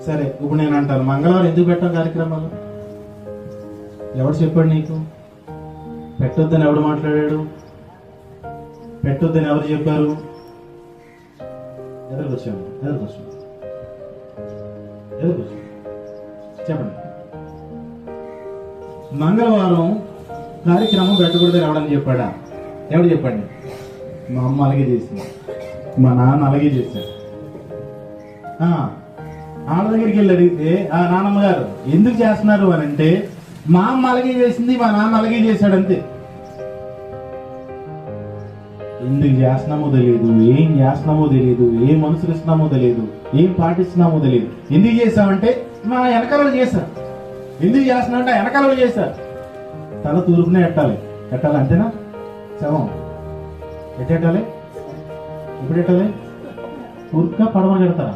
సరే, ఇప్పుడు నేను అంటాను, మంగళవారం ఎందుకు పెట్టాం కార్యక్రమాలు? ఎవడు చెప్పాడు నీకు? పెట్టొద్దని ఎవడు మాట్లాడాడు? పెట్టొద్దని ఎవరు చెప్పారు? ఎదురుకొచ్చాము చెప్పండి. మంగళవారం కార్యక్రమం పెట్టకూడదని ఎవడని చెప్పాడా? ఎవడు చెప్పండి? మా అమ్మ అలాగే చేసింది, మా నాన్న అలాగే చేశాడు. ఆళ్ళ దగ్గరికి వెళ్ళి అడిగితే, ఆ నాన్నమ్మ గారు ఎందుకు చేస్తున్నారు అని అంటే, మా అమ్మ అలాగే చేసింది, మా నాన్న అలాగే చేశాడు అంతే. ఎందుకు చేస్తున్నామో తెలియదు, ఏం చేస్తున్నామో తెలియదు, ఏం అనుసరిస్తున్నామో తెలియదు, ఏం పాటిస్తున్నామో తెలియదు. ఎందుకు చేసామంటే మా వెనకాల చేశారు. ఎందుకు చేస్తున్నామంటే వెనకాల చేశారు. తల తూర్పునే ఎట్టాలి అంతేనా? శవం ఎట్టెట్టాలి? ఎప్పుడు ఎట్టాలి? తూర్పుగా పడవ కడతారా?